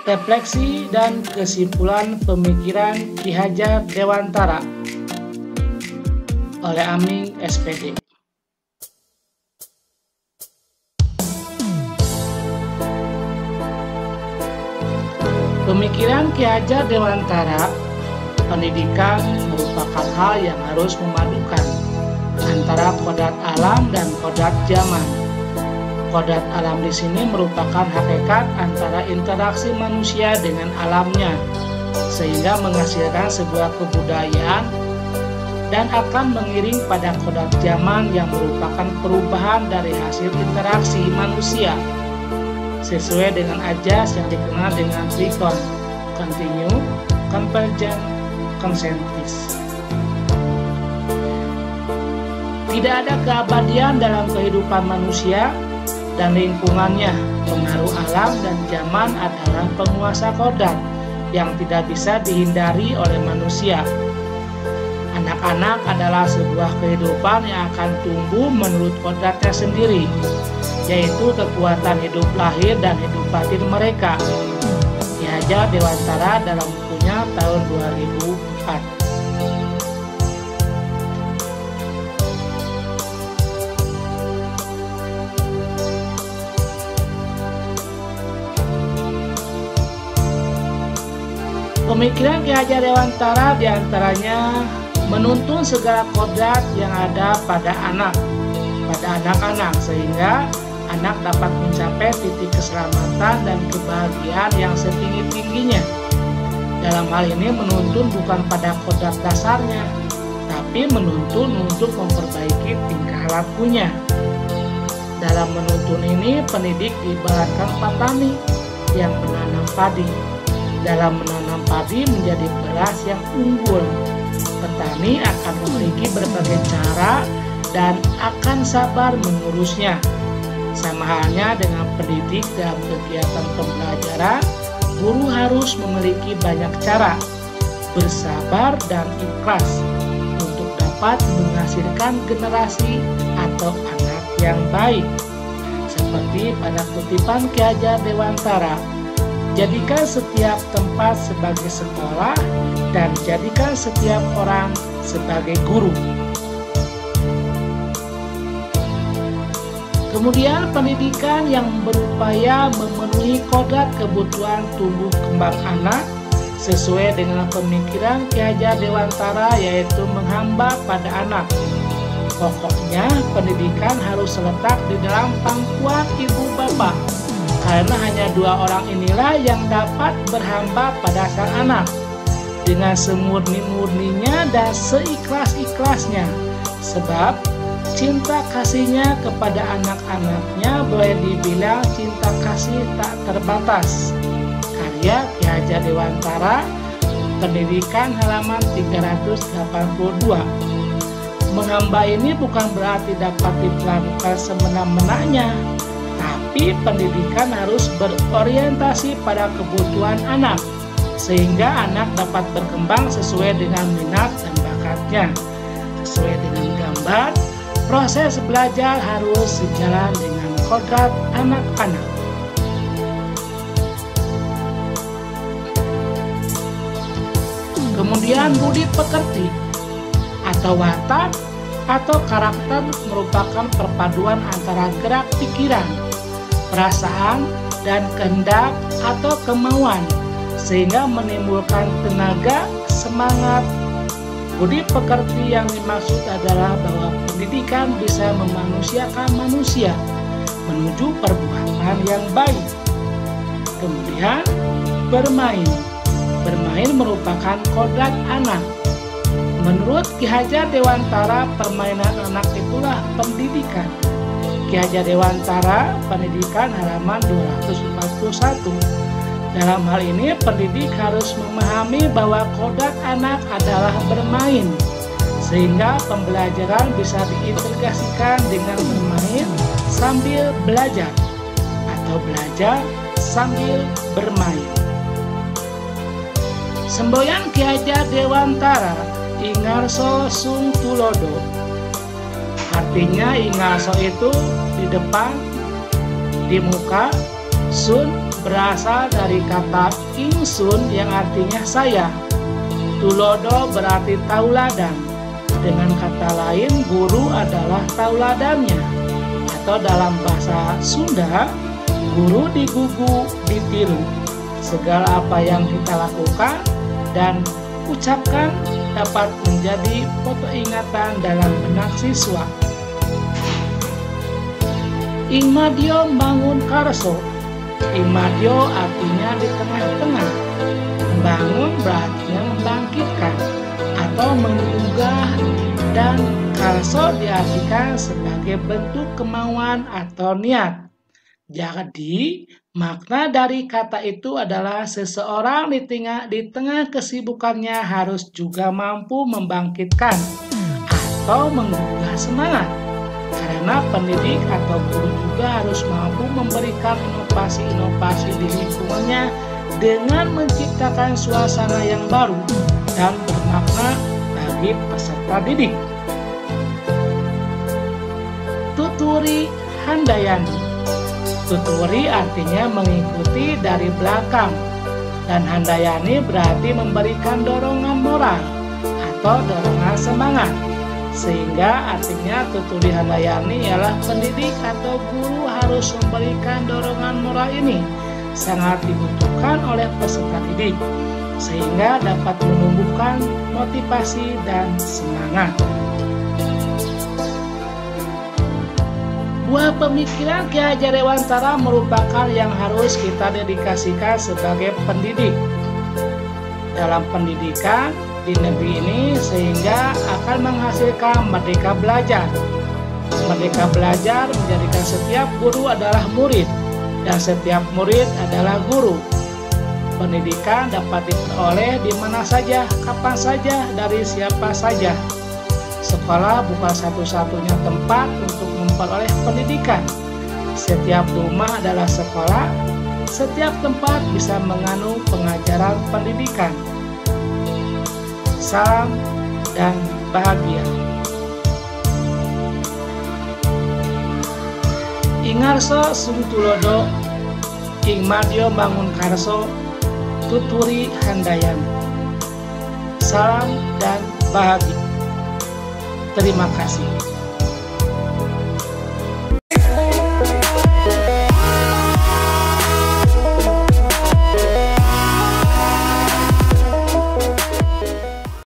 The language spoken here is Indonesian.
Refleksi dan kesimpulan pemikiran Ki Hajar Dewantara oleh Aming SPD. Pemikiran Ki Hajar Dewantara, pendidikan merupakan hal yang harus memadukan antara kodrat alam dan kodrat zaman. Kodrat alam di sini merupakan hakikat antara interaksi manusia dengan alamnya, sehingga menghasilkan sebuah kebudayaan dan akan mengiring pada kodrat zaman yang merupakan perubahan dari hasil interaksi manusia, sesuai dengan ajas yang dikenal dengan trikon, continue, convergent, konsentris. Tidak ada keabadian dalam kehidupan manusia dan lingkungannya. Pengaruh alam dan zaman adalah penguasa kodrat yang tidak bisa dihindari oleh manusia. Anak-anak adalah sebuah kehidupan yang akan tumbuh menurut kodratnya sendiri, yaitu kekuatan hidup lahir dan hidup batin mereka. Ki Hajar Dewantara dalam bukunya tahun 2004. Pemikiran Ki Hajar Dewantara diantaranya menuntun segala kodrat yang ada pada anak-anak, sehingga anak dapat mencapai titik keselamatan dan kebahagiaan yang setinggi-tingginya. Dalam hal ini menuntun bukan pada kodrat dasarnya, tapi menuntun untuk memperbaiki tingkah lakunya. Dalam menuntun ini, pendidik diibaratkan petani yang menanam padi. Dalam menanam padi menjadi beras yang unggul, petani akan memiliki berbagai cara dan akan sabar mengurusnya. Sama halnya dengan pendidik dalam kegiatan pembelajaran, guru harus memiliki banyak cara, bersabar dan ikhlas untuk dapat menghasilkan generasi atau anak yang baik. Seperti pada kutipan Ki Hajar Dewantara, jadikan setiap tempat sebagai sekolah dan jadikan setiap orang sebagai guru. Kemudian pendidikan yang berupaya memenuhi kodrat kebutuhan tumbuh kembang anak sesuai dengan pemikiran Ki Hajar Dewantara, yaitu menghamba pada anak. Pokoknya pendidikan harus terletak di dalam pangkuan ibu bapak, karena hanya dua orang inilah yang dapat berhamba pada sang anak dengan semurni-murninya dan seikhlas-ikhlasnya, sebab cinta kasihnya kepada anak-anaknya boleh dibilang cinta kasih tak terbatas. Karya Ki Hajar Dewantara, Pendidikan, halaman 382. Menghamba ini bukan berarti dapat dilakukan semena-menanya, tapi pendidikan harus berorientasi pada kebutuhan anak, sehingga anak dapat berkembang sesuai dengan minat dan bakatnya. Sesuai dengan gambar, proses belajar harus sejalan dengan kodrat anak-anak. Kemudian budi pekerti atau watak atau karakter merupakan perpaduan antara gerak pikiran, perasaan, dan kehendak atau kemauan, sehingga menimbulkan tenaga, semangat. Budi pekerti yang dimaksud adalah bahwa pendidikan bisa memanusiakan manusia menuju perbuatan yang baik. Kemudian bermain. Bermain merupakan kodrat anak. Menurut Ki Hajar Dewantara, permainan anak itulah pendidikan. Ki Hajar Dewantara, Pendidikan, halaman 241. Dalam hal ini, pendidik harus memahami bahwa kodrat anak adalah bermain, sehingga pembelajaran bisa diintegrasikan dengan bermain sambil belajar atau belajar sambil bermain. Semboyan Ki Hajar Dewantara, Ingarso Sung Tulodo. Artinya Ingarso itu di depan, di muka, Sun berasal dari kata ingsun yang artinya saya. Tulodo berarti tauladan. Dengan kata lain, guru adalah tauladannya. Atau dalam bahasa Sunda, guru digugu, ditiru. Segala apa yang kita lakukan dan ucapkan dapat menjadi foto ingatan dalam benak siswa. Ingmadyo bangun karso. Ingmadyo artinya di tengah-tengah. Membangun berarti membangkitkan atau menggugah, dan karso diartikan sebagai bentuk kemauan atau niat. Jadi, makna dari kata itu adalah seseorang di tengah kesibukannya harus juga mampu membangkitkan atau menggugah semangat. Karena pendidik atau guru juga harus mampu memberikan inovasi-inovasi di lingkungannya dengan menciptakan suasana yang baru dan bermakna bagi peserta didik. Tuturi handayani. Tuturi artinya mengikuti dari belakang, dan handayani berarti memberikan dorongan moral atau dorongan semangat. Sehingga artinya tuturi handayani ialah pendidik atau guru harus memberikan dorongan moral ini sangat dibutuhkan oleh peserta didik, sehingga dapat menumbuhkan motivasi dan semangat. Buah pemikiran Ki Hajar Dewantara merupakan yang harus kita dedikasikan sebagai pendidik dalam pendidikan di negeri ini, sehingga akan menghasilkan merdeka belajar. Merdeka belajar menjadikan setiap guru adalah murid dan setiap murid adalah guru. Pendidikan dapat diperoleh di mana saja, kapan saja, dari siapa saja. Sekolah bukan satu-satunya tempat untuk memperoleh pendidikan. Setiap rumah adalah sekolah, setiap tempat bisa mengandung pengajaran pendidikan. Salam dan bahagia. Ingarso sung tulodo, ingmadyo bangun karso, tuturi handayani. Salam dan bahagia. Terima kasih.